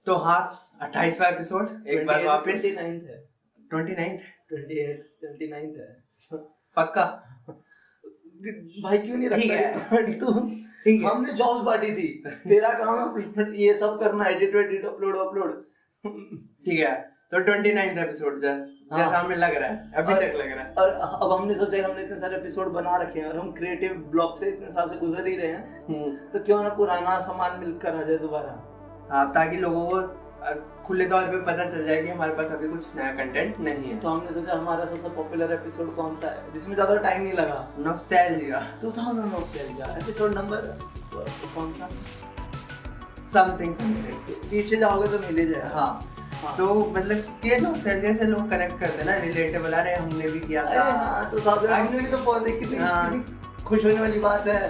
तो हाँ 28वां एपिसोड एक बार वापस 29th है 29 है पक्का भाई क्यों नहीं ठीक रखता है तू ठीक है हमने जॉब्स बांटी थी तेरा काम है ये सब करना एडिट अपलोड ठीक है तो 29 एपिसोड जैसा हमें लग रहा है अभी तक लग रहा है। और अब हमने सोचा कि हमने इतने सारे एपिसोड बना रखे हैं और हम क्रिएटिव ब्लॉक से इतने साल से गुजर ही रहे हैं तो क्यों ना पुराना सामान मिलकर आ जाए दोबारा। हाँ ताकि लोगों को खुले तौर पे पता चल जाए कि हमारे पास अभी कुछ नया कंटेंट नहीं है। तो हमने सोचा हमारा सबसे पॉपुलर एपिसोड कौन सा है जिसमें ज्यादा टाइम नहीं लगा। नॉस्टैल्जिया 2000 नॉस्टैल्जिया एपिसोड नंबर कौन सा समथिंग पीछे जाओगे तो मिल ही जाएगा। हाँ तो मतलब ये नॉस्टैल्जिया से लोग कनेक्ट करते हैं ना रिलेटेबल अरे हमने भी किया था। हाँ तो हमने भी तो पौधे कितनी खुश होने वाली बात है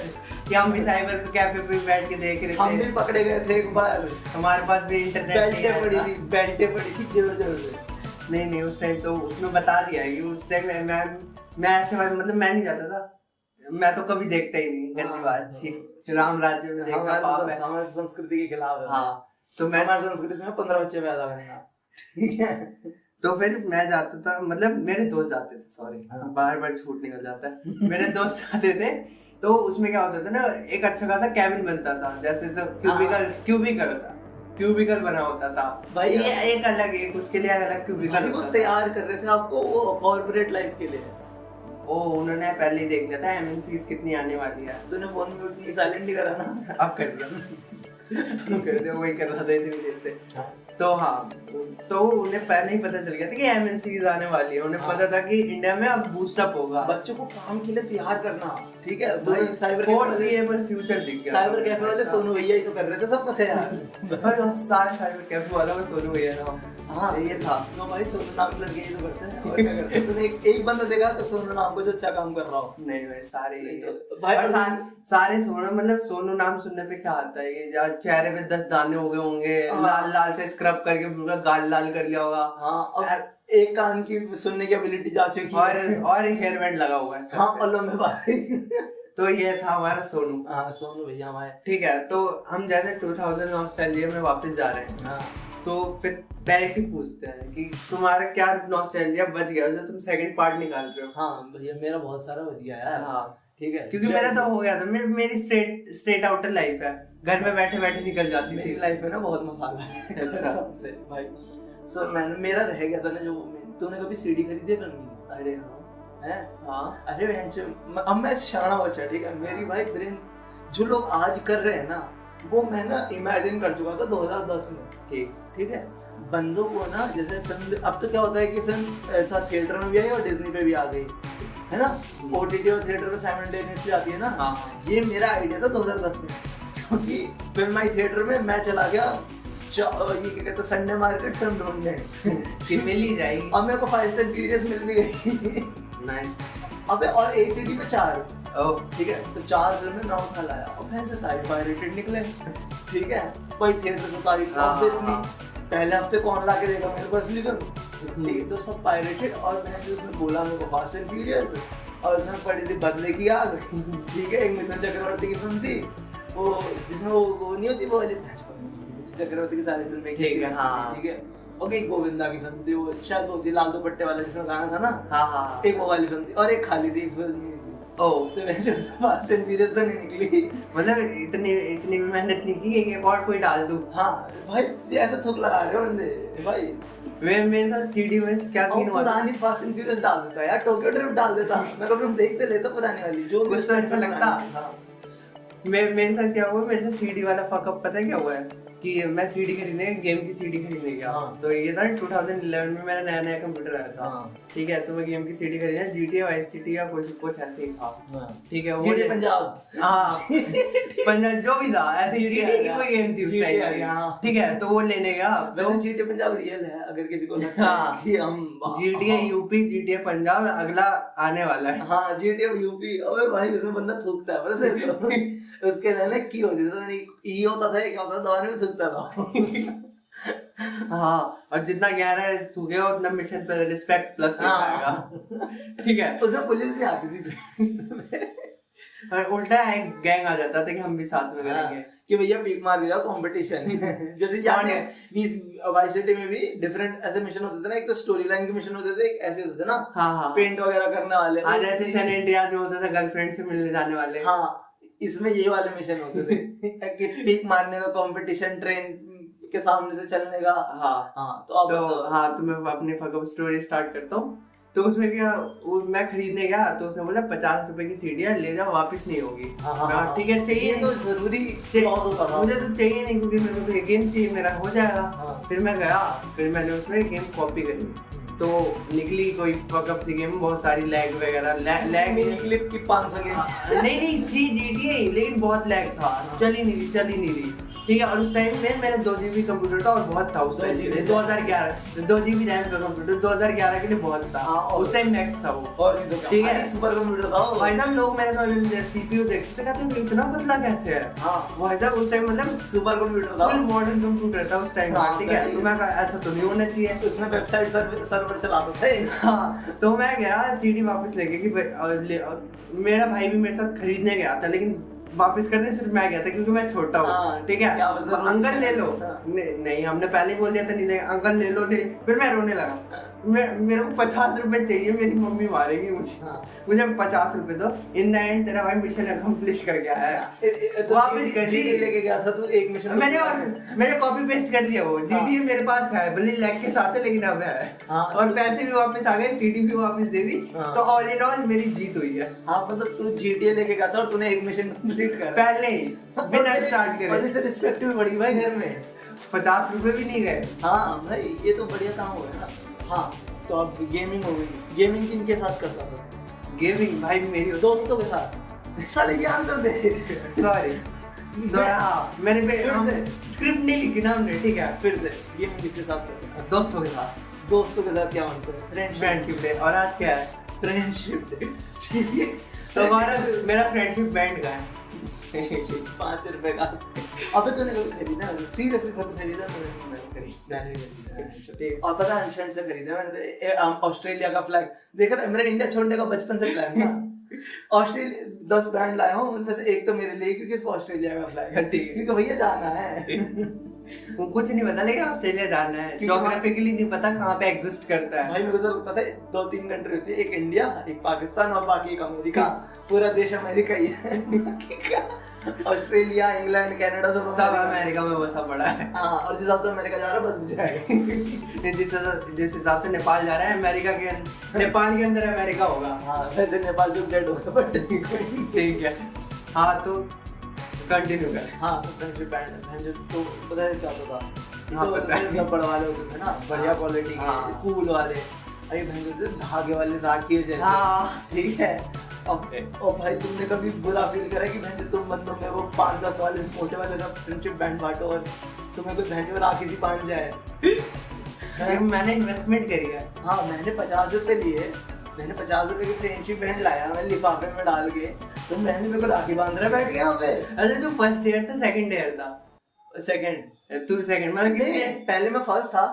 कि हम भी साइबर कैफे पे बैठ के देख रहे थे। हम भी पकड़े गए थे एक बार हमारे पास भी इंटरनेट बेल्टें पड़ी थी जोर नहीं उस टाइम तो उसमें बता दिया है कि उस टाइम मैं ऐसे मतलब मैं नहीं जाता था मैं तो कभी देखता ही नहीं गंदी बात राम राज्य में देखना पाप है हमारी संस्कृति के खिलाफ है। हाँ तो मैं हमारी संस्कृति में 15 बच्चे पैदा करना ठीक है। तो फिर मैं जाता था मतलब मेरे दोस्त जाते थे सॉरी बार छूट निकल जाता है मेरे दोस्त जाते थे तो उसमें क्या होता था ना एक अच्छा खासा कैबिन बनता था जैसे तो क्यूबिकल बना होता था भाई ये एक अलग एक उसके लिए अलग क्यूबिकल वो तैयार कर रहे थे आपको वो कॉर्पोरेट लाइफ के लिए। ओ उन्होंने पहले ही देख लिया था एमएनसीज कितनी आने वाली है। तूने फोन म्यूट साइलेंट नहीं करा ना अब कर दिया वही कर रहा था इतनी देर से। तो हाँ तो उन्हें पहले ही पता चल गया था कि एमएनसीज आने वाली है। उन्हें पता था कि इंडिया में अब बूस्ट अप होगा बच्चों को काम के लिए तैयार करना ठीक है। भाई साइबर फ्यूचर दिख गया। साइबर कैफे वाले सोनू भैया ही तो कर रहे थे सबको थे यार सारे साइबर कैफे वालों में सोनू भैया नाम। हाँ ये था तो भाई सोनू नाम के लड़के ये तो करते हैं और क्या करते हैं। तूने एक बंदा देखा तो सोनू नाम को जो अच्छा काम कर रहा हो। नहीं भाई सारे तो भाई सारे सोनू मतलब सोनू नाम सुनने पे क्या आता है ये चेहरे पे 10 दाने हो गए होंगे लाल लाल से स्क्रब करके पूरा गाल लाल कर लिया होगा। हाँ एक कान की सुनने की एबिलिटी जा चुकी है और हेयर बैंड लगा हुआ है। हाँ और लंबे बाल तो ये था हमारा सोनू। हाँ सोनू भैया हमारे ठीक है। तो हम जैसे 2000 नॉस्टैल्जिया में वापस जा रहे हैं। हाँ। तो फिर डायरेक्ट ही पूछते हैं कि तुम्हारा क्या नॉस्टैल्जिया बच गया जो तुम सेकंड पार्ट निकाल रहे हो। हाँ भैया मेरा बहुत सारा बच गया यार। हाँ ठीक है क्योंकि मेरा तो हो गया था मेरी स्ट्रेट आउटर लाइफ है घर में बैठे बैठे निकल जाती थी। मेरी लाइफ में ना बहुत मसाला है सबसे भाई। सो मैंने मेरा रह गया था ना जो तूने कभी सीडी खरीदी है फिल्म की? अरे हाँ है हाँ अरे अब मैं शाना बच्चा ठीक है। मेरी भाई ब्रेन जो लोग आज कर रहे हैं ना वो मैं ना इमेजिन कर चुका था 2010 में। ठीक है बंदों को ना जैसे फिल्म अब तो क्या होता है कि फिल्म ऐसा थिएटर में भी आई और डिज्नी पे भी आ गई है ना ओटीटी और थिएटर पे साइमल्टेनियसली आती है ना। हाँ ये मेरा आइडिया था 2010 में क्योंकि फिल्म आई थिएटर में मैं चला गया ये क्या कहते संडे मार्केट फिल्म ढूंढने मिल ही जाएगी। अब मेरे को 5 स्टार सीरीज मिल भी गई अबे और एक सीडी में 4 ठीक है तो 4 फिल्में मैं उठा लाया और फिर जो सारी पायरेटेड निकले ठीक है वही थिएटर से उतारी ऑब्वियसली पहले हफ्ते कौन ला के देगा मेरे पास नहीं ठीक है। तो सब पायरेटेड और मैंने जो उसने बोला मेरे को फास्ट एंड फ्यूरियस और उसमें पड़ी थी बदले की आग ठीक है। एक मिथुन चक्रवर्ती की फिल्म थी वो जिसमें वो नहीं होती वो वाली चक्रवर्ती की सारी फिल्में ठीक है। ओके गोविंदा की फिल्म थी वो शायद वो थी लाल दुपट्टे वाला जिसमें गाना था ना। हाँ एक वो वाली फिल्म थी और एक खाली थी फिल्म तो वैसे फास्ट एंड फ्यूरियस तो नहीं निकली मतलब इतनी मेहनत नहीं की कि और कोई डाल दूं। हाँ भाई ऐसा थूक लगा रहे हो बंदे भाई मेरे साथ सीडी में क्या सीन हुआ पुरानी फास्ट एंड फ्यूरियस डाल देता यार टोक्यो ड्रिफ्ट डाल देता मैं कभी देखते लेता पुरानी वाली जो कुछ तो अच्छा लगता। मेरे साथ क्या हुआ मेरे साथ सीडी वाला फकअप पता है क्या हुआ है कि मैं सीडी खरीदने गेम की सीडी खरीदने गया। तो ये था 2011 में मेरा नया कंप्यूटर आया था ठीक है। तो मैं गेम की सीडी खरीदने GTA वाइस सिटी या कुछ ऐसे ही था ठीक है। वो पंजाब हाँ पंजाब जो भी था ऐसे GTA की कोई गेम थी उस टाइम ठीक है। तो वो लेने गया वैसे GTA पंजाब रियल है अगर किसी को लगता है कि हम GTA यूपी GTA पंजाब अगला आने वाला है। हाँ GTA यूपी अबे भाई उसमें बंदा थूकता है पता है उसके लेने की होती था ई होता था क्या होता था दौर में थूकता था हाँ और जितना गहरा थूकेगा उतना मिशन पे रिस्पेक्ट प्लस आएगा ठीक है। उसमें पुलिस नहीं आती थी उल्टा एक गैंग आ जाता था कि हम भी साथ में करेंगे कि भैया पीक मार दिया कंपटीशन। जैसे जाने वाई सिटी में भी डिफरेंट ऐसे मिशन होते थे ना, एक तो स्टोरी लाइन के मिशन होते थे, एक ऐसे होते थे ना हाँ पेंट वगैरह करने वाले। हाँ जैसे सैन एंड्रियास में होता था गर्लफ्रेंड से मिलने जाने वाले। हाँ इसमें ये वाले मिशन होते थे पीक मारने का कंपटीशन, ट्रेन के सामने से चलने का। हाँ तो मैं अपनी फकअप स्टोरी स्टार्ट करता हूँ। तो उसमें क्या, मैं खरीदने गया तो उसने बोला 50 रुपए की सीढ़ियाँ ले जाओ, वापस नहीं होगी। ठीक है, चाहिए तो जरूरी होता था, मुझे तो चाहिए नहीं क्योंकि मेरे को तो ये गेम चाहिए, मेरा हो जाएगा। फिर मैं गया, फिर मैंने उसमें गेम कॉपी करी, तो निकली कोई फकअप सी गेम, बहुत सारी लैग वगैरह। लैग क्लिप की 500 गेम नहीं थी GTA, लेकिन बहुत लैग था, चली नहीं रही। ठीक है, और उस टाइम में मेरा 2 GB कंप्यूटर था और बहुत था उस टाइम 2011 2 GB रैम का कंप्यूटर 2011 के लिए बहुत था। उस टाइम मैक्स था वो। और ठीक है, सुपर कंप्यूटर था भाई साहब। लोग मेरे CPU देखते कहते हैं इतना पतला कैसे है। भाई साहब उस टाइम मतलब सुपर कंप्यूटर था, फुल मॉडर्न कंप्यूटर था उस टाइम। ठीक है, तो मैं ऐसा तो नहीं होना चाहिए, उसमें वेबसाइट सर्वर चलाते थे। हाँ, तो मैं गया CD वापस लेके कि मेरा भाई भी मेरे साथ खरीदने गया था, लेकिन वापस करने सिर्फ मैं गया था क्योंकि मैं छोटा हूँ। ठीक है, अंकल ले लो। नहीं हमने पहले बोल दिया था नहीं अंकल ले लो। नहीं, फिर मैं रोने लगा। मेरे को 50 रुपए चाहिए, मेरी मम्मी मारेगी मुझे 50 रुपए दो। इन द एंड तेरा भाई मिशन अकम्प्लिश कर गया है। वापस कर लेके गया था तू एक मिशन। मैंने कॉपी पेस्ट कर लिया, वो GTA मेरे पास है, भले लैग के साथ है लेकिन अब है। और पैसे भी वापस आ गए, CD भी वापस दे दी। तो ऑल इन ऑल मेरी जीत हुई है। हाँ मतलब तू GTA लेके गया था और तूने एक मिशन कंप्लीट कर पहले ही बिना स्टार्ट करे। और इसे रिस्पेक्ट भी बढ़ी भाई घर में। 50 रुपए भी नहीं गए। हाँ भाई ये तो बढ़िया काम हो गया ना। हाँ तो अब गेमिंग हो गई। गेमिंग किनके साथ करता था? गेमिंग भाई मेरी दोस्तों के साथ। साले ये आंसर दे। सॉरी मैंने स्क्रिप्ट नहीं लिखी ना हमने। ठीक है, फिर से गेमिंग किसके साथ करता था? दोस्तों के साथ। दोस्तों के साथ क्या मानते हैं? Friendship day. और आज क्या है? Friendship day. ठीक है, तो मेरा फ्रेंडशिप बैंड का है 5 रुपए का। अबे तूने कभी खरीदा? सीरियसली कभी खरीदा? मैंने खरीदा। और पता है इंस्टेंट से खरीदा मैंने ऑस्ट्रेलिया का फ्लैग देखा था। मेरा इंडिया छोड़ने का बचपन से प्लान था। ऑस्ट्रेलिया 10 बैंड लाया हूँ, उनमें से एक तो मेरे लिए क्योंकि इसको ऑस्ट्रेलिया का फ्लैग है। क्योंकि भैया जाना है। वो कुछ नहीं पता लेकिन ऑस्ट्रेलिया जाना है। ज्योग्राफिकली नहीं पता कहाँ पे एग्जिस्ट करता है। भाई मेरे को तो लगता था 2-3 कंट्री होती है, एक इंडिया, एक पाकिस्तान और बाकी एक अमेरिका। पूरा देश अमेरिका ही है। ऑस्ट्रेलिया, इंग्लैंड, कनाडा सब अमेरिका में बसा पड़ा है। हाँ, और जिस हिसाब से अमेरिका जा रहा है बस जाएगा। जिस हिसाब से नेपाल जा रहा है अमेरिका के नेपाल के अंदर अमेरिका होगा। हाँ वैसे नेपाल जो डेड होगा बट ठीक है। हाँ तो कंटिन्यू कर। हाँ तो फ्रेंडशिप बैंड जो तो पता है क्या होता था? तो रबड़ वाले होते थे ना, बढ़िया क्वालिटी के, कूल वाले। अरे बहन धागे वाले राखी जैसे। ठीक है, अब भाई तुमने कभी बुरा फील करा कि बहन तुम बंदों में वो 5-10 वाले मोटे वाले फ्रेंडशिप बैंड बांटो और तुम्हें कोई बहन जो राखी सी बांध जाए? मैंने इन्वेस्टमेंट करी है। हाँ मैंने 50 रुपए लिए। मैंने 50 रुपए की फ्रेंडशिप बैंड लाया, मैंने लिफाफे में डाल के। तुम मैंने मेरे को राखी बांध रहा बैठ गया यहाँ पे। अरे तू फर्स्ट ईयर था सेकंड ईयर था? सेकंड। तू सेकंड मतलब पहले मैं फर्स्ट था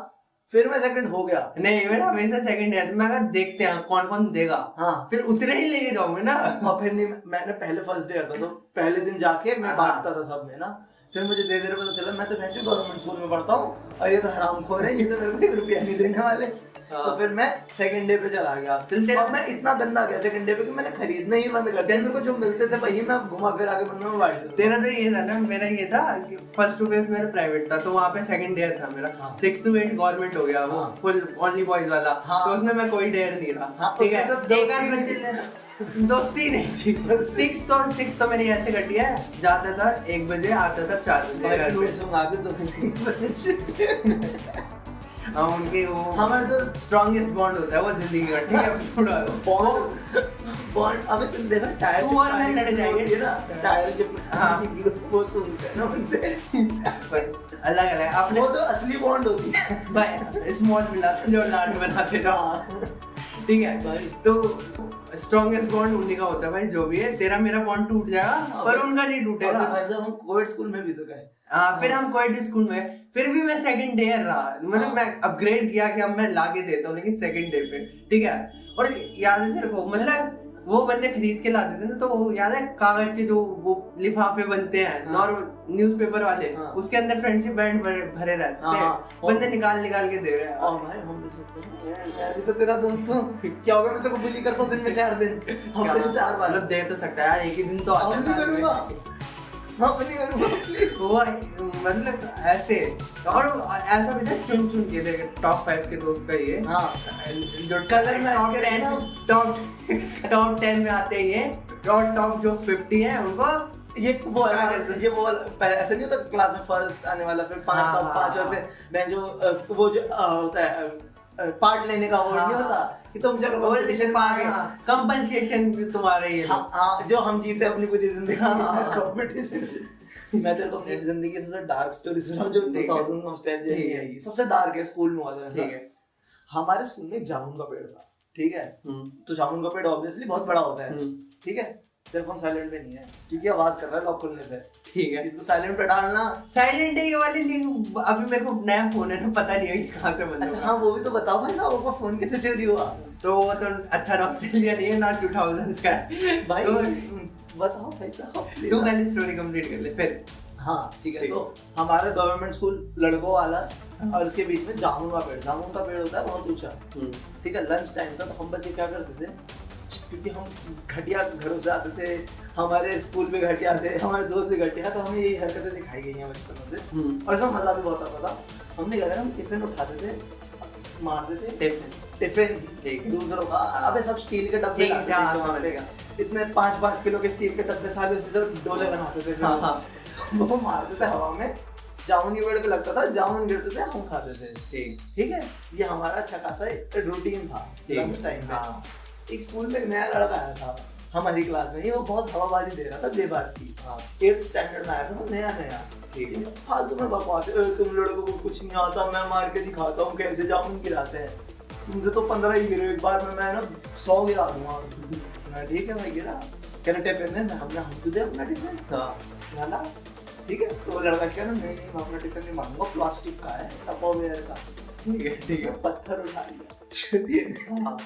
फिर मैं सेकंड हो गया। नहीं मेरा हमेशा सेकंड ईयर था। मैं कहा देखते हैं कौन कौन देगा। हाँ फिर उतने ही लेके जाऊंगे ना। और फिर नहीं, मैंने पहले फर्स्ट ईयर था तो पहले दिन जाके मैं बांटता था सब में ना। फिर मुझे धीरे धीरे पता चला मैं तो गवर्नमेंट स्कूल में पढ़ता हूँ और ये तो हरामखोर है, ये तो मेरे को 1 रुपया नहीं देने वाले। तो फिर मैं सेकंड डे पे चला गया। और मैं इतना गंदा गया सेकंड डे पे कि मैंने खरीदना ही बंद कर दिया। मेरे को जो मिलते थे वही मैं घुमा फिर आके बंदों में बांट देता। तेरा तो ये था ना, मेरा ये था कि फर्स्ट टू फिफ्थ मेरा प्राइवेट था तो वहाँ पे सेकंड ईयर था मेरा। 6 to 8 गवर्नमेंट हो गया, वो फुल ओनली बॉयज वाला। तो उसमें मैं कोई डेयर नहीं रहा। ठीक है, दोस्ती नहीं थी। 6 तो मेरी ऐसे कटी है, जाता था 1 बजे आता था 4 बजे। हाँ उनके वो हमारे तो स्ट्रॉन्गेस्ट बॉन्ड होता है वो जिंदगी का। ठीक है, बॉन्ड अबे तुम देखो टायर तू और मैं लड़ जाएंगे ना, टायर जब वो सुनते हैं ना उनसे अलग अलग अपने वो तो असली बॉन्ड होती है भाई। स्मॉल मिला जो लाड बनाते थे। ठीक है भाई, तो स्ट्रॉन्गेस्ट बॉन्ड उन्हीं का होता है भाई। जो भी है तेरा मेरा बॉन्ड टूट जाएगा पर उनका नहीं टूटेगा। भाई साहब हम कोविड स्कूल में भी तो गए। हाँ फिर हम कोविड स्कूल में फिर भी मैं सेकंड डे रहा। मतलब मैं अपग्रेड किया कि अब मैं लाके देता हूँ लेकिन सेकंड डे पे। ठीक है, और याद है तेरे को मतलब वो बंदे खरीद के लाते थे ना, तो वो याद है कागज के जो वो लिफाफे बनते हैं नॉर्मल न्यूज़पेपर वाले, उसके अंदर फ्रेंडशिप बैंड भरे रहते थे, बंदे निकाल के दे रहे हैं। और भाई हम भी सोचते हैं मैं भी तो तेरा दोस्त हूँ, क्या होगा मैं तेरे को बुली करता हूँ दिन में 4 दिन, हफ्ते में 4 बार। मतलब दे तो सकता है यार, एक ही दिन तो आता है। नहीं करूँगा, हाँ नहीं करूँगा प्लीज। वो मतलब ऐसे, और ऐसा भी था चुन के देखे टॉप 5 के दोस्त का ये, हाँ जो कलर में टॉप 10 में आते हैं ये, और टॉप जो 50 है उनको ये वो ऐसा नहीं होता क्लास में फर्स्ट आने वाला, फिर 5 और फिर मैं जो वो जो होता है पार्ट लेने का अवार्ड नहीं होता कि तुम चलो कंपटीशन में आ गए, कंपनसेशन भी तुम्हारे ये। हाँ जो हम जीते अपनी पूरी जिंदगी कंपटीशन। मैं तेरे को अपनी जिंदगी की सबसे डार्क स्टोरी सुनाऊं जो 2000 नॉस्टैल्जिया ही है, सबसे डार्क है, स्कूल में हुआ था। ठीक है, हमारे स्कूल में जामुन का पेड़ था, ठीक है, तो जामुन का पेड़ ऑब्वियसली बहुत बड़ा होता है, ठीक है, तेरा फोन साइलेंट पे नहीं है क्योंकि आवाज कर रहा है लॉक खोलने से, ठीक है, इसको साइलेंट पे डालना। साइलेंट है ये वाली नहीं, अभी मेरे को नया फोन है ना, पता नहीं है कि कहां से बना। अच्छा हाँ वो भी तो बताओ भाई ना, वो फोन कैसे चोरी हुआ? तो वो तो अच्छा नॉस्टैल्जिया नहीं है ना 2000s का भाई, बताओ भाई साहब, तू पहले स्टोरी कंप्लीट कर ले फिर। हाँ ठीक है, तो हमारा गवर्नमेंट स्कूल लड़कों वाला, और उसके बीच में जामुन का पेड़ होता है बहुत ऊंचा, ठीक है, लंच टाइम था, तो हम बच्चे क्या करते थे, क्योंकि हम घटिया घरों से आते थे, हमारे स्कूल में घटिया थे, हमारे दोस्त भी घटिया, तो हमें यही हरकतें सिखाई गई हैं बचपन से, और इसमें मजा भी बहुत आता था। हमने क्या करा, हम टिफिन उठाते थे, मारते थे टिफिन दूसरों का, अबे सब स्टील के डब्बे इतने 5-5 किलो के स्टील के डब्बे सारे, उसी से डोले बनाते थे, वो मारते थे हवा में, जामुन की पेड़ पे लगता था, जामुन गिरते थे, हम खाते थे। ठीक है, ये हमारा अच्छा खासा रूटीन था लंच टाइम में। एक स्कूल में नया लड़का आया था हमारी क्लास में, ये वो बहुत हवाबाजी दे रहा था बेबात की, 8th स्टैंडर्ड में आया था, नया फालतू में बकवास, तुम लड़कों को कुछ नहीं आता, मैं मार के दिखाता हूँ कैसे जामुन गिराते हैं, तुमसे तो 15 ही गिरे, एक बार में मैं ना 100 गिरा दूंगा। ठीक है भाई, गिरा क्या टिफिन है, हमने हम तुझे अपना टिफिन डाला, ठीक है, तो लड़का क्या ना, नहीं मैं अपना टिफिन नहीं मांगूंगा, प्लास्टिक का है, टपरवेयर का, ठीक है, पत्थर उठा लिया,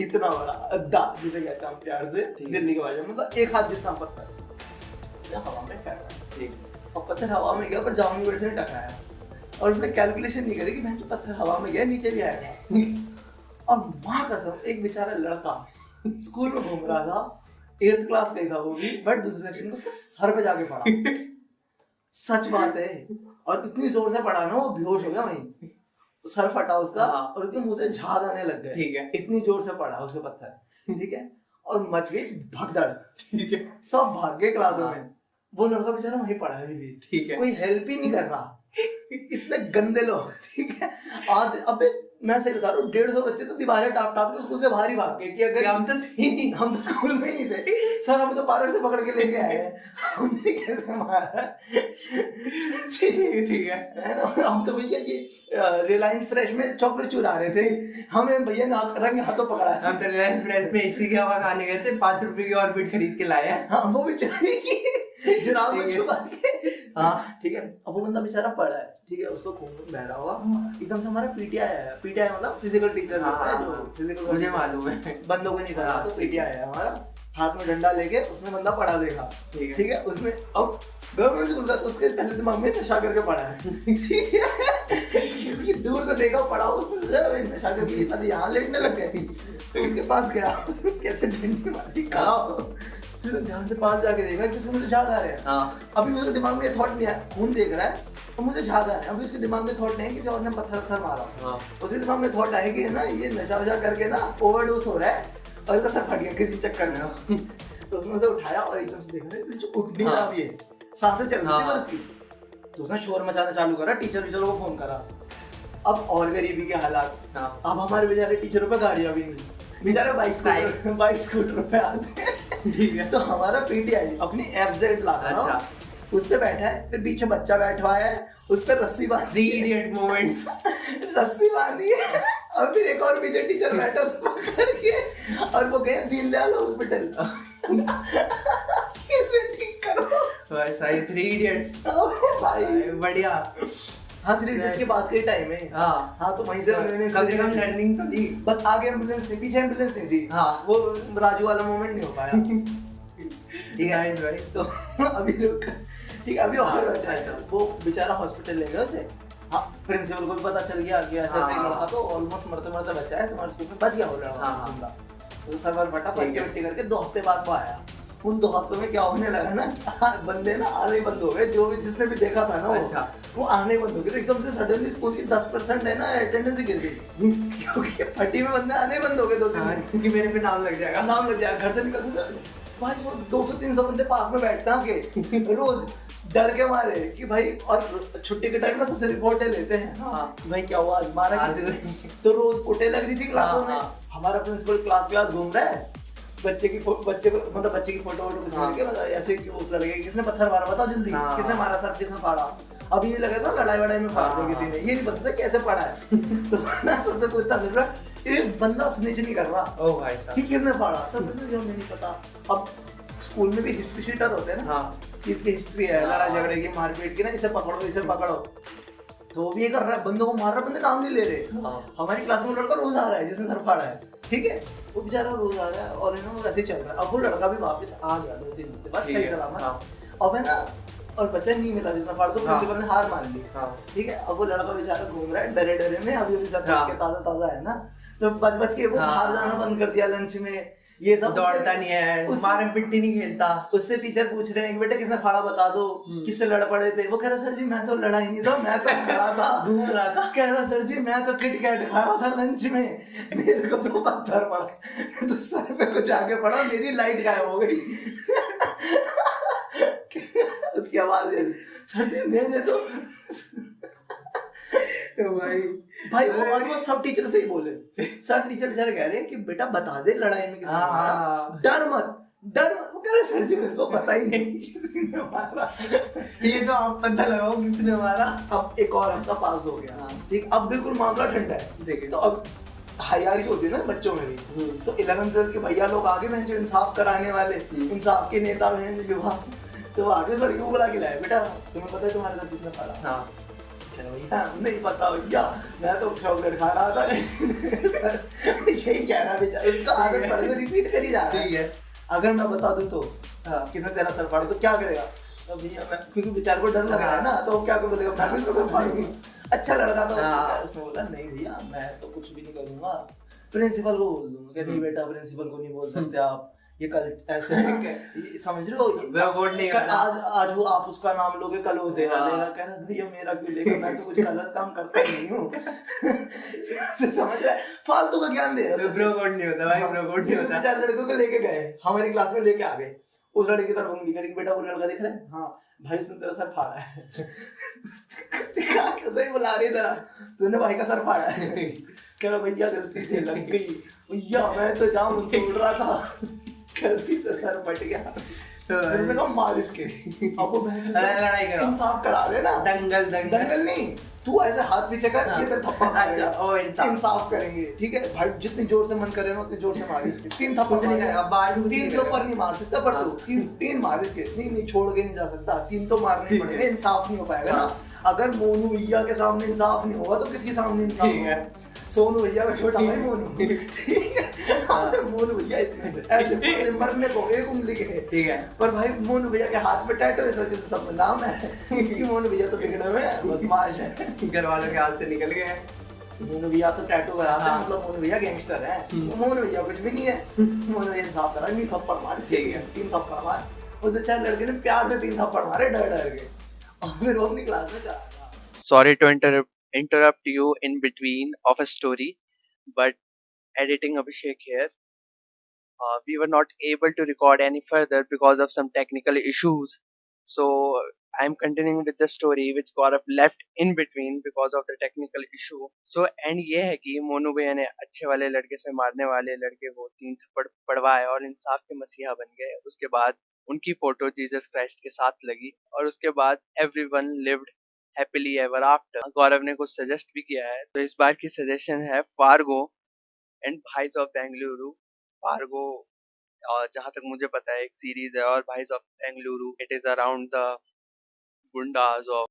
इतना बड़ा अद्दा जिसे कहते हैं हम प्यार से दिल्ली के भाषा में, मतलब 1 हाथ जितना पत्थर हवा में फेंका, ठीक, और पत्थर हवा में गया पर जामुन पेड़ से टकराया, और उसने कैलकुलेशन नहीं करी कि मैं जो पत्थर हवा में गया नीचे भी आएगा। और माँ कसम एक बेचारा लड़का स्कूल में घूम रहा था, 8th क्लास का ही था वो भी, बट दूसरे सेक्शन में उसके सर पे जाके पड़ा, सच बात है, और इतनी जोर से पड़ा ना वो बेहोश हो गया वहीं, सर फटा उसका, और उसके मुंह से झाग आने लग गए, ठीक है, इतनी जोर से पड़ा उसके पत्थर, ठीक है, और मच गई भगदड़, ठीक है, सब भाग गए क्लासों में, वो लड़का बेचारा वहीं पड़ा है अभी भी, ठीक है, कोई हेल्प ही नहीं कर रहा, इतने गंदे लोग, ठीक है, आज अबे मैं सही बता रहा हूँ, 150 बच्चे तो दीवारें टाप के स्कूल से बाहर ही भाग गए कि अगर हम तो स्कूल में ही नहीं थे, सर हमें तो पार्लर से पकड़ के लेके आए हैं, हमने कैसे मारा, ठीक है ना, हम तो भैया ये रिलायंस फ्रेश में चॉकलेट चुरा रहे थे, हमें भैया ने रंग हाथों पकड़ा, हम तो रिलायंस फ्रेश में इसी की हवा खाने गए थे, 5 रुपए की और बीट खरीद के लाए हैं, हाँ वो भी चोरी की जुराब में छुपा के, हाँ ठीक है, अब वो बंदा बेचारा पड़ा है, ठीक है, उसको खून बह रहा होगा, एकदम से हमारा पीटीआई आया, पीटीआई मतलब फिजिकल टीचर होता है जो फिजिकल, मुझे मालूम है, बंदों को नहीं पता, तो पीटीआई आया हमारा, हाथ में डंडा लेके उसने बंदा पड़ा देखा, ठीक है, उसने अब गवर्नमेंट स्कूल था, उसके पहले दिमाग में नशा करके पड़ा है, ठीक है, क्योंकि दूर से देखा पड़ा उसने नशा करके, ये सारे यहाँ लेटने लग गए, तो उसके पास गया, उसने कैसे डंडे मारी, खड़ा फिर ध्यान से पास जाके देखा कि उसको मुझे झाग आ रहा है, अभी मेरे दिमाग में थॉट नहीं है, खून देख रहा है और मुझे झाग आ रहा है, अभी उसके दिमाग में थॉट नहीं है कि किसी और ने पत्थर मारा, उसके दिमाग में थॉट आया कि ना ये नशा वशा करके ना ओवरडोज हो रहा है और इसका सर फट गया किसी चक्कर में, तो उसने उसे उठाया और एकदम से देखा जो उठ नहीं रहा, ये सांसें चल रही थी उसकी, तो उसने शोर मचाना चालू करा, टीचर को फोन करा, अब और गरीबी के हालात, अब हमारे बेचारे टीचरों पे गाड़ियां भी नहीं, बेचारे बाइक स्कूटर पे आते हैं, ठीक है, तो हमारा पीटीआई अपनी FZ ला रहा है, उस पे बैठा है, फिर पीछे बच्चा बैठा है, उस पे रस्सी बांधी, इडियट मोमेंट्स, रस्सी बांधी है, और फिर एक और पीछे टीचर बैठा पकड़ के, और वो गए दीनदयाल हॉस्पिटल, कैसे ठीक करो, वैसा ही 3 इडियट्स भाई, बढ़िया, हाँ 3 इडियट्स के बाद का ही टाइम है। हाँ तो वहीं से मैंने कम से कम लर्निंग तो ली। बस आगे एम्बुलेंस थी, पीछे एम्बुलेंस नहीं थी। हाँ वो राजू वाला मोमेंट नहीं हो पाया। ठीक है नाइस भाई। तो अभी रुक, ठीक है अभी और बचा है। वो बेचारा हॉस्पिटल ले गया उसे। हाँ प्रिंसिपल को भी पता चल गया कि ऐसा ऐसा लड़का तो ऑलमोस्ट मरते मरते बचा है, तुम्हारे स्कूल में बच गया वो लड़का जिंदा। तो सर्वर फटा, पट्टी वट्टी करके 2 हफ्ते बाद वो आया। उन 2 हफ्तों में क्या होने लगा ना, बंदे ना आने बंद हो गए, जो भी जिसने भी देखा था ना वो आने बंद हो गए। एकदम से सडनली स्कूल की 10% है ना अटेंडेंस गिर गई, क्योंकि फटी में बंदे आने बंद हो गए 2-3 दिन। क्योंकि मेरे पे नाम लग जाएगा, नाम लग जाएगा। घर से निकलते भाई 200-300 बंदे पार्क में बैठते हैं रोज, डर के मारे कि भाई, और छुट्टी के टाइम में सबसे रिपोर्टें लेते हैं। कि भाई क्या हुआ, मारा तो रोज पोटे लग रही थी क्लासों में। हमारा प्रिंसिपल क्लास घूम रहा है, बच्चे की फोटो वोटो कुछ लेके बता ऐसे कि उस लड़के किसने पत्थर मारा, बताओ जल्दी किसने मारा सर, किसने फाड़ा। अभी ये लगा था लड़ाई वड़ाई में फाड़ दिया किसी ने, ये नहीं पता था कैसे पड़ा है। तो ना सबसे पूछता फिर रहा, ये बंदा स्निच नहीं कर रहा, ओ भाई कि किसने फाड़ा, सब मुझे नहीं पता। अब स्कूल में भी हिस्ट्री शीटर होते हैं ना, इसकी हिस्ट्री है लड़ाई झगड़े की, मारपीट की ना, इसे पकड़ो। तो भी ये कर रहा है, बंदों को मार रहा, बंदे नाम नहीं ले रहे। हमारी क्लास में लड़का रोज आ रहा है जिसने सर फाड़ा है, ठीक है वो बेचारा रोज आ रहा है और है ना वो ऐसे ही चल रहा है। अब वो लड़का भी वापस आ गया 2-3 दिन बाद सही सलामत। अब है ना, और बच्चा नहीं मिला जिसने फाड़, तो प्रिंसिपल ने हार मान ली। ठीक है अब वो लड़का बेचारा घूम रहा है डरे में, अभी सब ताजा है ना, तो बच के वो बाहर जाना बंद कर दिया लंच में, ये सब दौड़ता नहीं है, मारम पिट्टी नहीं खेलता। उससे टीचर पूछ रहे हैं बेटा किसने फाड़ा बता दो, किससे लड़ पड़े थे। वो कह रहा सर जी मैं तो लड़ा ही नहीं था, मैं तो खड़ा था घूम रहा था। कह रहा सर जी मैं तो किटकैट खा रहा था लंच में, मेरे को तो पत्थर पड़ा, तो सर पे कुछ आगे पड़ा, मेरी लाइट गायब हो गई। उसकी आवाज सर जी मैंने तो भाई और वो सब टीचर से ही बोले, सब टीचर बेचारे कह रहे हैं कि बेटा बता दे लड़ाई में किसने मारा, डर मत। वो कह रहे सर जी मेरे को पता ही नहीं किसने मारा, ये तो आप पता लगाओ किसने मारा। अब एक और हफ्ता पास हो गया, ठीक अब बिल्कुल मामला ठंडा है। देखिए तो अब हायरार्की होती है ना बच्चों में भी, तो 11th-12th के भैया लोग आगे में जो इंसाफ कराने वाले, इंसाफ के नेता हैं युवा, तो आगे लड़की को बुला के लाए, बेटा तुम्हें पता है तुम्हारे साथ किसने मारा। नहीं पता भैया मैं तो चॉकलेट खा रहा था। यही कह रहा बेचारा, उसका आदत पड़ गई, रिपीट करी जा रहा है। अगर मैं बता दूं तो किसने तेरा सर फाड़ा तो क्या करेगा, तो भैया मैं, क्योंकि बेचारे को डर लग रहा है ना, तो क्या बोलेगा मैं भी सर फाड़ूंगी। अच्छा लड़का था, उसने बोला नहीं भैया मैं तो कुछ भी नहीं करूंगा, प्रिंसिपल को बोल दूंगा। नहीं बेटा प्रिंसिपल को नहीं बोल सकते आप, ये कल ऐसे है समझ रहे हो, आज वो आप उसका नाम लोगे कल वो तेरा लेगा। कह रहा भैया मेरा क्यों लेगा, मैं तो कुछ गलत काम करता ही नहीं हूँ। समझ रहा है, फालतू का ज्ञान दे रहा है। ब्रो कोड नहीं होता भाई, ब्रो कोड नहीं होता। 4 लड़कों को लेके गए, हमारी क्लास में लेके आ गए, उस लड़के की तरफ उंगली करी, बेटा वो लड़का दिख रहा है, हाँ भाई उसने तेरा सर फाड़ा है। कैसे ही बुला रही तेरा, तूने भाई का सर फाड़ा है। कह रहा भैया गलती से लग गई भैया, मैं तो जाऊं तोड़ रहा था, गलती से सर फट गया। मैंने कहा मार इसके, अब वो लड़ाई करो, इंसाफ करा दे ना, दंगल नहीं, तू ऐसे हाथ पीछे कर, ये तेरा थप्पड़ मारेगा, ओ इंसाफ करेंगे, ठीक है भाई जितनी जोर से मन करे ना उतनी जोर से मार इसके, 3 थप्पड़ नहीं करेगा, बाहर 300 पर नहीं मार सकता, पर तू 3 मार इसके, नहीं छोड़ के नहीं जा सकता, 3 तो मारने पड़ेंगे, इंसाफ नहीं हो पाएगा ना। अगर मोनू भैया के सामने इंसाफ नहीं होगा तो किसके सामने इंसाफ होगा। सोनू भैया का छोटा भाई मोनू, ठीक है मोनू भैया इतने ऐसे मरने को एक उंगली के, ठीक है, पर भाई मोनू भैया के हाथ पे टैटू है, सच सब नाम है कि मोनू भैया तो बिगड़े हुए हैं, बदमाश है, घर वालों के हाथ से निकल गए। मोनू भैया तो टैटू कराते हैं, मतलब मोनू भैया गैंगस्टर है, मोनू भैया कुछ भी नहीं है। मोनू भैया इंसाफ करा, नहीं थप्पड़ मार, 3 थप्पड़ मार, उस बेचारे लड़के ने प्यार से 3 थप्पड़ मारे डर के, और फिर वो अपनी क्लास में चला गया। Sorry to interrupt you in between of a story, but editing Abhishek here. We were not able to record any further because of some technical issues. So I'm continuing with the story which Gaurav left in between because of the technical issue. So end ये है कि मोनू भैया ने अच्छे वाले लड़के से मारने वाले लड़के को 3 थप्पड़ पड़वाए और इंसाफ के मसीहा बन गए। उसके बाद उनकी फोटो जीसस क्राइस्ट के साथ लगी और उसके बाद everyone lived happily ever after. Gaurav ने कुछ सजेस्ट भी किया है, तो इस बार की सजेशन है फार्गो एंड भाइज ऑफ बेंगलुरु। फार्गो और जहाँ तक मुझे पता है एक सीरीज है, और भाइज of Bengaluru it is around the गुंडाज ऑफ